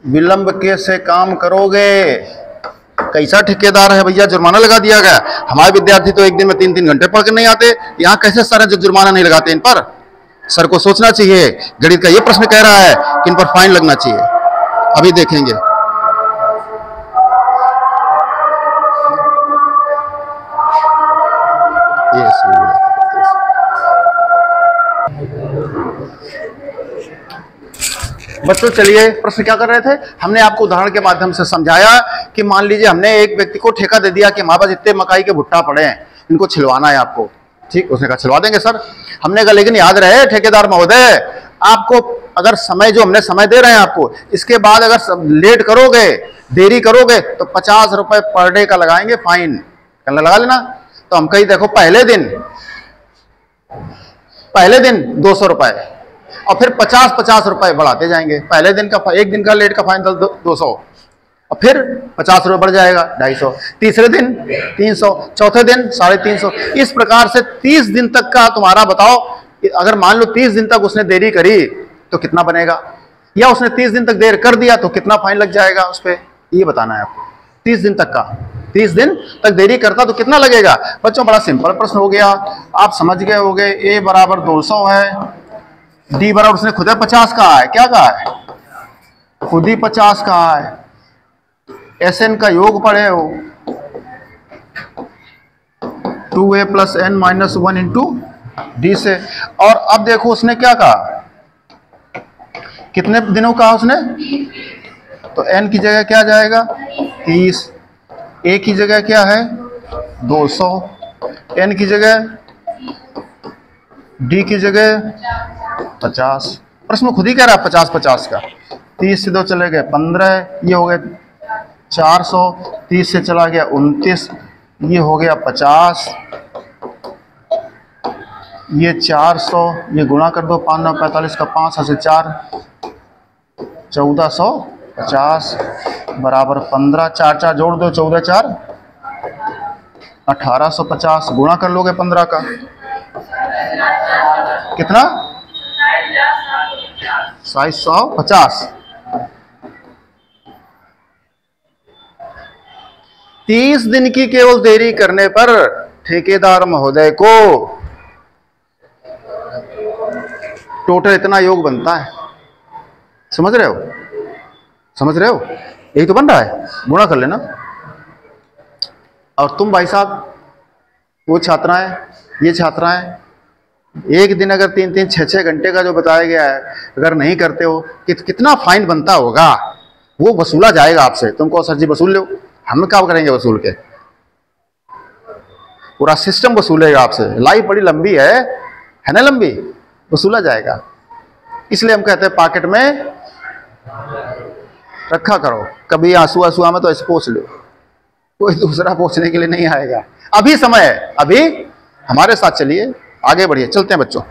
विलंब के से काम करोगे। कैसा ठेकेदार है भैया, जुर्माना लगा दिया गया। हमारे विद्यार्थी तो एक दिन में 3-3 घंटे पढ़ के नहीं आते, यहाँ कैसे सर जो जुर्माना नहीं लगाते इन पर? सर को सोचना चाहिए। गणित का ये प्रश्न कह रहा है कि इन पर फाइन लगना चाहिए। अभी देखेंगे। बच्चों चलिए, प्रश्न क्या कर रहे थे? हमने आपको उदाहरण के माध्यम से समझाया कि मान लीजिए हमने एक व्यक्ति को ठेका दे दिया कि हमारे पास इतने मकाई के भुट्टा पड़े हैं, इनको छिलवाना है आपको। ठीक, उसने कहा छिलवा देंगे सर। हमने कहा लेकिन याद रहे ठेकेदार महोदय, आपको अगर समय जो हमने समय दे रहे हैं आपको, इसके बाद अगर लेट करोगे, देरी करोगे तो 50 रुपए पर डे का लगाएंगे फाइन। कहने लगा लेना। तो हम कही देखो पहले दिन 200 रुपए और फिर 50-50 रुपए बढ़ाते जाएंगे। पहले दिन का एक दिन का लेट का फाइन 200 और फिर 50 रुपए बढ़ जाएगा 250, तीसरे दिन 300, चौथे दिन 350। इस प्रकार से 30 दिन तक का तुम्हारा बताओ। अगर मान लो 30 दिन तक उसने देरी करी तो कितना बनेगा, या उसने 30 दिन तक देर कर दिया तो कितना फाइन लग जाएगा उस पर, ये बताना है आपको। 30 दिन तक का, 30 दिन तक देरी करता तो कितना लगेगा? बच्चों बड़ा सिंपल प्रश्न हो गया, आप समझ गए होगे। a बराबर 200 है, d बराबर उसने खुद 50 कहा है। क्या कहा है? खुद ही 50 कहा है। Sn का योग पढ़े हो, 2a + n - 1 इंटू डी से। और अब देखो उसने क्या कहा, कितने दिनों कहा उसने? तो n की जगह क्या जाएगा? 30, a की जगह क्या है? 200, n की जगह, d की जगह 50। प्रश्न खुद ही कह रहा है 50-50 का। 30 से 2 चले गए 15, ये हो गए 400, 30 से चला गया 29, ये हो गया 50, ये 400, ये गुणा कर दो 5 9 45 का 5 से 4 1450 बराबर 15, 4 जोड़ दो 14 4 1850, गुणा कर लोगे 15 का कितना? 750। 30 दिन की केवल देरी करने पर ठेकेदार महोदय को टोटल इतना योग बनता है। समझ रहे हो? समझ रहे हो? यही तो बन रहा है, गुणा कर लेना। और तुम भाई साहब, वो छात्राएं, ये छात्राएं, एक दिन अगर 3-3 6-6 घंटे का जो बताया गया है अगर नहीं करते हो कितना फाइन बनता होगा, वो वसूला जाएगा आपसे। तुमको सर जी वसूल लो, हम क्या करेंगे वसूल के? पूरा सिस्टम वसूलेगा आपसे। लाइफ बड़ी लंबी है ना, लंबी, वसूला जाएगा। इसलिए हम कहते हैं पॉकेट में रखा करो। कभी आंसू में तो ऐसे पोंछ लो, कोई दूसरा पोंछने के लिए नहीं आएगा। अभी समय है, अभी हमारे साथ चलिए, आगे बढ़िए। चलते हैं बच्चों।